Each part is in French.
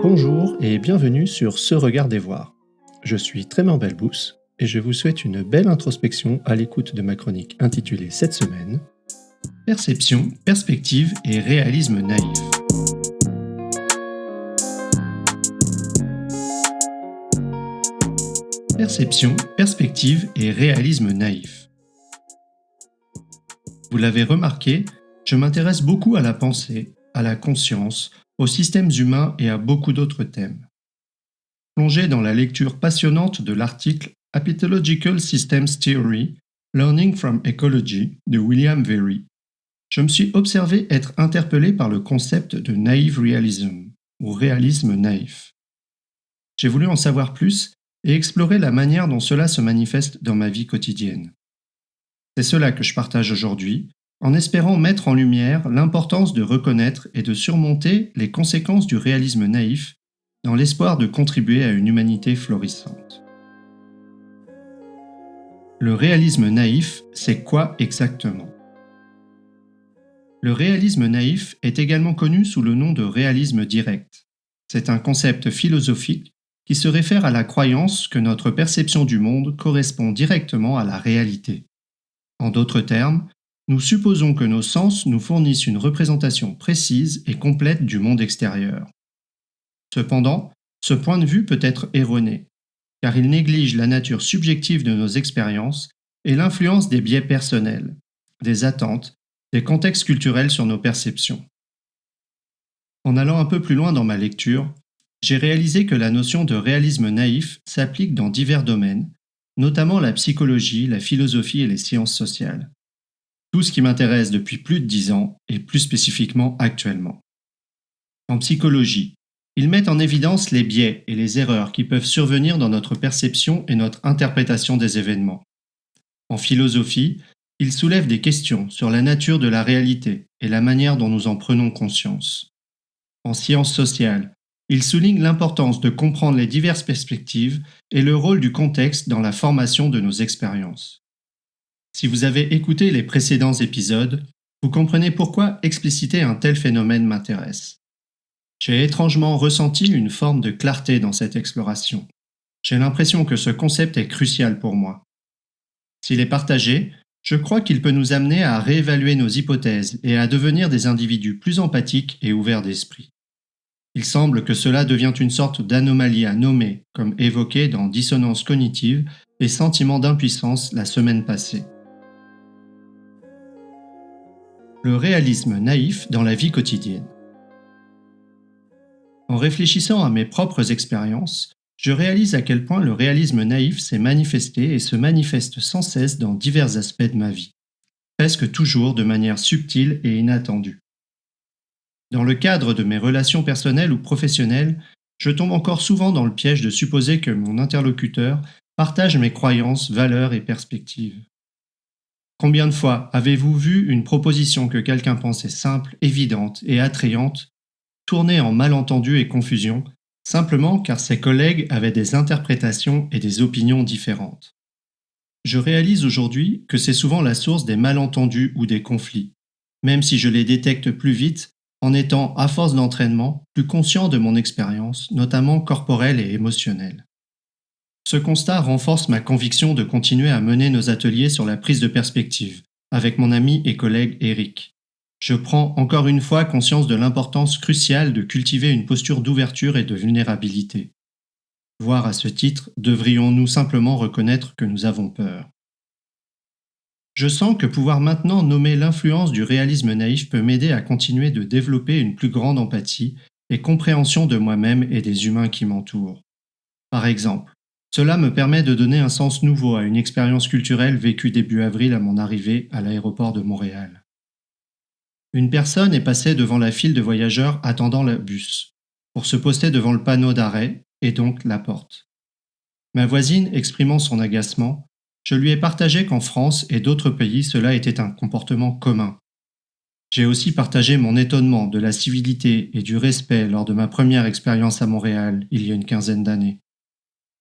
Bonjour et bienvenue sur Ce Regard des Voir. Je suis Trément Belbous et je vous souhaite une belle introspection à l'écoute de ma chronique intitulée cette semaine Perception, perspective et réalisme naïf. Perception, perspective et réalisme naïf. Vous l'avez remarqué, je m'intéresse beaucoup à la pensée, à la conscience, aux systèmes humains et à beaucoup d'autres thèmes. Plongé dans la lecture passionnante de l'article Apitological Systems Theory, Learning from Ecology de William Very, je me suis observé être interpellé par le concept de naive realism, ou réalisme naïf. J'ai voulu en savoir plus et explorer la manière dont cela se manifeste dans ma vie quotidienne. C'est cela que je partage aujourd'hui, en espérant mettre en lumière l'importance de reconnaître et de surmonter les conséquences du réalisme naïf dans l'espoir de contribuer à une humanité florissante. Le réalisme naïf, c'est quoi exactement ? Le réalisme naïf est également connu sous le nom de réalisme direct. C'est un concept philosophique qui se réfère à la croyance que notre perception du monde correspond directement à la réalité. En d'autres termes, nous supposons que nos sens nous fournissent une représentation précise et complète du monde extérieur. Cependant, ce point de vue peut être erroné, car il néglige la nature subjective de nos expériences et l'influence des biais personnels, des attentes, des contextes culturels sur nos perceptions. En allant un peu plus loin dans ma lecture, j'ai réalisé que la notion de réalisme naïf s'applique dans divers domaines, notamment la psychologie, la philosophie et les sciences sociales. Tout ce qui m'intéresse depuis plus de 10 ans et plus spécifiquement actuellement. En psychologie, ils mettent en évidence les biais et les erreurs qui peuvent survenir dans notre perception et notre interprétation des événements. En philosophie, ils soulèvent des questions sur la nature de la réalité et la manière dont nous en prenons conscience. En sciences sociales, ils soulignent l'importance de comprendre les diverses perspectives et le rôle du contexte dans la formation de nos expériences. Si vous avez écouté les précédents épisodes, vous comprenez pourquoi expliciter un tel phénomène m'intéresse. J'ai étrangement ressenti une forme de clarté dans cette exploration. J'ai l'impression que ce concept est crucial pour moi. S'il est partagé, je crois qu'il peut nous amener à réévaluer nos hypothèses et à devenir des individus plus empathiques et ouverts d'esprit. Il semble que cela devient une sorte d'anomalie à nommer, comme évoqué dans Dissonance cognitive et Sentiment d'impuissance la semaine passée. Le réalisme naïf dans la vie quotidienne. En réfléchissant à mes propres expériences, je réalise à quel point le réalisme naïf s'est manifesté et se manifeste sans cesse dans divers aspects de ma vie, presque toujours de manière subtile et inattendue. Dans le cadre de mes relations personnelles ou professionnelles, je tombe encore souvent dans le piège de supposer que mon interlocuteur partage mes croyances, valeurs et perspectives. Combien de fois avez-vous vu une proposition que quelqu'un pensait simple, évidente et attrayante, tourner en malentendu et confusion, simplement car ses collègues avaient des interprétations et des opinions différentes. Je réalise aujourd'hui que c'est souvent la source des malentendus ou des conflits, même si je les détecte plus vite en étant, à force d'entraînement, plus conscient de mon expérience, notamment corporelle et émotionnelle. Ce constat renforce ma conviction de continuer à mener nos ateliers sur la prise de perspective, avec mon ami et collègue Eric. Je prends encore une fois conscience de l'importance cruciale de cultiver une posture d'ouverture et de vulnérabilité. Voire à ce titre, devrions-nous simplement reconnaître que nous avons peur. Je sens que pouvoir maintenant nommer l'influence du réalisme naïf peut m'aider à continuer de développer une plus grande empathie et compréhension de moi-même et des humains qui m'entourent. Par exemple, cela me permet de donner un sens nouveau à une expérience culturelle vécue début avril à mon arrivée à l'aéroport de Montréal. Une personne est passée devant la file de voyageurs attendant le bus, pour se poster devant le panneau d'arrêt, et donc la porte. Ma voisine exprimant son agacement, je lui ai partagé qu'en France et d'autres pays cela était un comportement commun. J'ai aussi partagé mon étonnement de la civilité et du respect lors de ma première expérience à Montréal il y a une quinzaine d'années.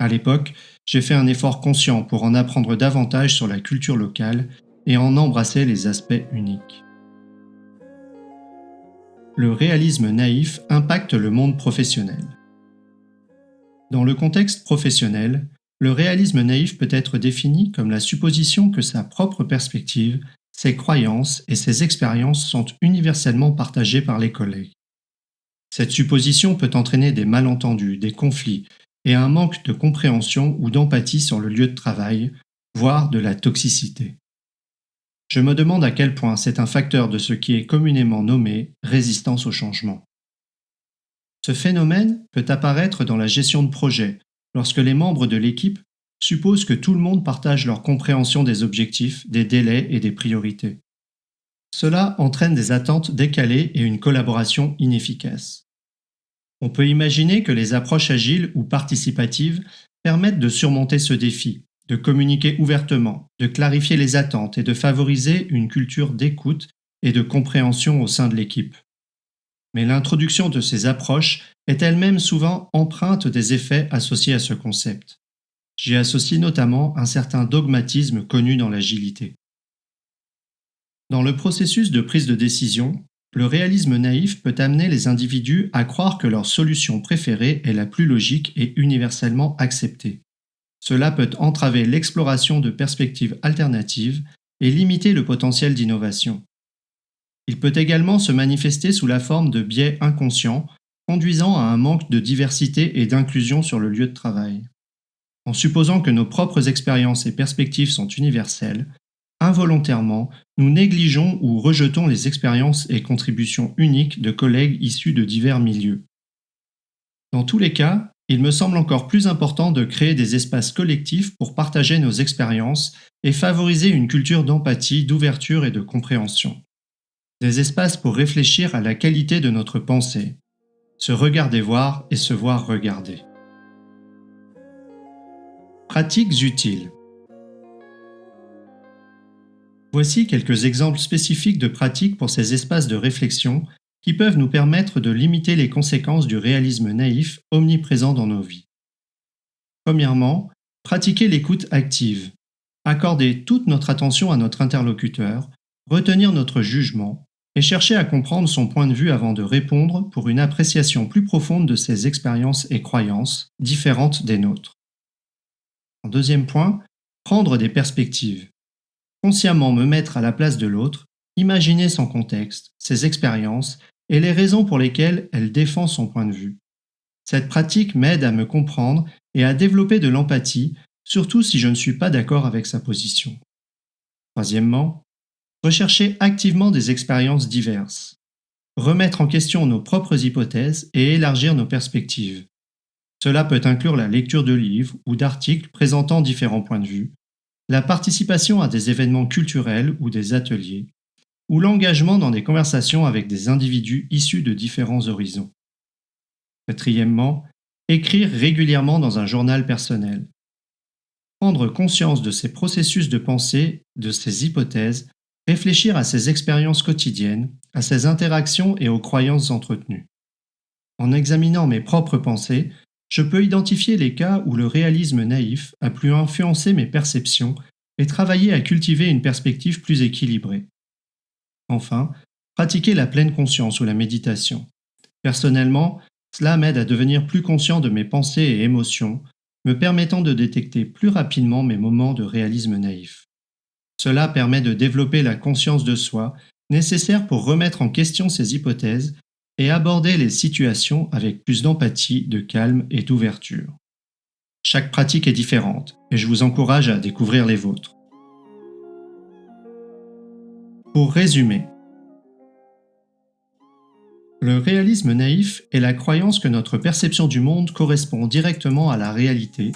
À l'époque, j'ai fait un effort conscient pour en apprendre davantage sur la culture locale et en embrasser les aspects uniques. Le réalisme naïf impacte le monde professionnel. Dans le contexte professionnel, le réalisme naïf peut être défini comme la supposition que sa propre perspective, ses croyances et ses expériences sont universellement partagées par les collègues. Cette supposition peut entraîner des malentendus, des conflits et un manque de compréhension ou d'empathie sur le lieu de travail, voire de la toxicité. Je me demande à quel point c'est un facteur de ce qui est communément nommé résistance au changement. Ce phénomène peut apparaître dans la gestion de projet, lorsque les membres de l'équipe supposent que tout le monde partage leur compréhension des objectifs, des délais et des priorités. Cela entraîne des attentes décalées et une collaboration inefficace. On peut imaginer que les approches agiles ou participatives permettent de surmonter ce défi, de communiquer ouvertement, de clarifier les attentes et de favoriser une culture d'écoute et de compréhension au sein de l'équipe. Mais l'introduction de ces approches est elle-même souvent empreinte des effets associés à ce concept. J'y associe notamment un certain dogmatisme connu dans l'agilité. Dans le processus de prise de décision, le réalisme naïf peut amener les individus à croire que leur solution préférée est la plus logique et universellement acceptée. Cela peut entraver l'exploration de perspectives alternatives et limiter le potentiel d'innovation. Il peut également se manifester sous la forme de biais inconscients, conduisant à un manque de diversité et d'inclusion sur le lieu de travail. En supposant que nos propres expériences et perspectives sont universelles, involontairement, nous négligeons ou rejetons les expériences et contributions uniques de collègues issus de divers milieux. Dans tous les cas, il me semble encore plus important de créer des espaces collectifs pour partager nos expériences et favoriser une culture d'empathie, d'ouverture et de compréhension. Des espaces pour réfléchir à la qualité de notre pensée, se regarder voir et se voir regarder. Pratiques utiles. Voici quelques exemples spécifiques de pratiques pour ces espaces de réflexion qui peuvent nous permettre de limiter les conséquences du réalisme naïf omniprésent dans nos vies. Premièrement, pratiquer l'écoute active. Accorder toute notre attention à notre interlocuteur, retenir notre jugement et chercher à comprendre son point de vue avant de répondre pour une appréciation plus profonde de ses expériences et croyances, différentes des nôtres. En deuxième point, prendre des perspectives. Consciemment me mettre à la place de l'autre, imaginer son contexte, ses expériences et les raisons pour lesquelles elle défend son point de vue. Cette pratique m'aide à me comprendre et à développer de l'empathie, surtout si je ne suis pas d'accord avec sa position. Troisièmement, rechercher activement des expériences diverses. Remettre en question nos propres hypothèses et élargir nos perspectives. Cela peut inclure la lecture de livres ou d'articles présentant différents points de vue, la participation à des événements culturels ou des ateliers, ou l'engagement dans des conversations avec des individus issus de différents horizons. Quatrièmement, écrire régulièrement dans un journal personnel. Prendre conscience de ses processus de pensée, de ses hypothèses, réfléchir à ses expériences quotidiennes, à ses interactions et aux croyances entretenues. En examinant mes propres pensées, je peux identifier les cas où le réalisme naïf a pu influencer mes perceptions et travailler à cultiver une perspective plus équilibrée. Enfin, pratiquer la pleine conscience ou la méditation. Personnellement, cela m'aide à devenir plus conscient de mes pensées et émotions, me permettant de détecter plus rapidement mes moments de réalisme naïf. Cela permet de développer la conscience de soi nécessaire pour remettre en question ses hypothèses et aborder les situations avec plus d'empathie, de calme et d'ouverture. Chaque pratique est différente et je vous encourage à découvrir les vôtres. Pour résumer, le réalisme naïf est la croyance que notre perception du monde correspond directement à la réalité,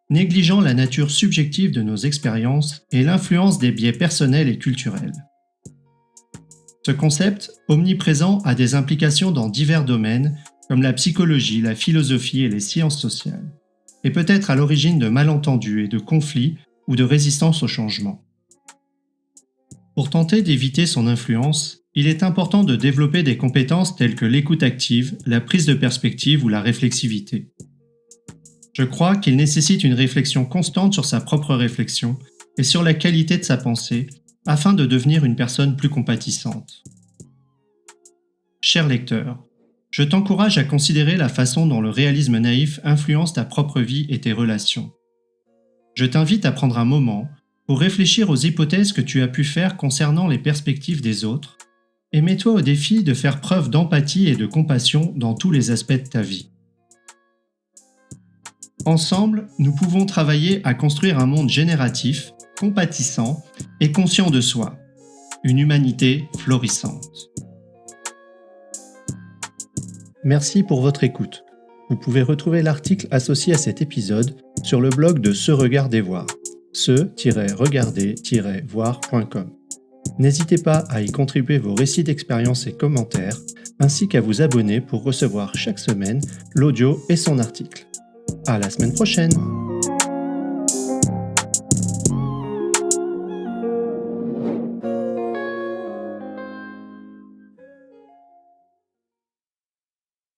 négligeant la nature subjective de nos expériences et l'influence des biais personnels et culturels. Ce concept, omniprésent, a des implications dans divers domaines comme la psychologie, la philosophie et les sciences sociales, et peut être à l'origine de malentendus et de conflits ou de résistance au changement. Pour tenter d'éviter son influence, il est important de développer des compétences telles que l'écoute active, la prise de perspective ou la réflexivité. Je crois qu'il nécessite une réflexion constante sur sa propre réflexion et sur la qualité de sa pensée afin de devenir une personne plus compatissante. Cher lecteur, Je t'encourage à considérer la façon dont le réalisme naïf influence ta propre vie et tes relations. Je t'invite à prendre un moment pour réfléchir aux hypothèses que tu as pu faire concernant les perspectives des autres et mets-toi au défi de faire preuve d'empathie et de compassion dans tous les aspects de ta vie. Ensemble, nous pouvons travailler à construire un monde génératif, compatissant et conscient de soi. Une humanité florissante. Merci pour votre écoute. Vous pouvez retrouver l'article associé à cet épisode sur le blog de Se Regarder Voir, se-regarder-voir.com. N'hésitez pas à y contribuer vos récits d'expérience et commentaires, ainsi qu'à vous abonner pour recevoir chaque semaine l'audio et son article. À la semaine prochaine!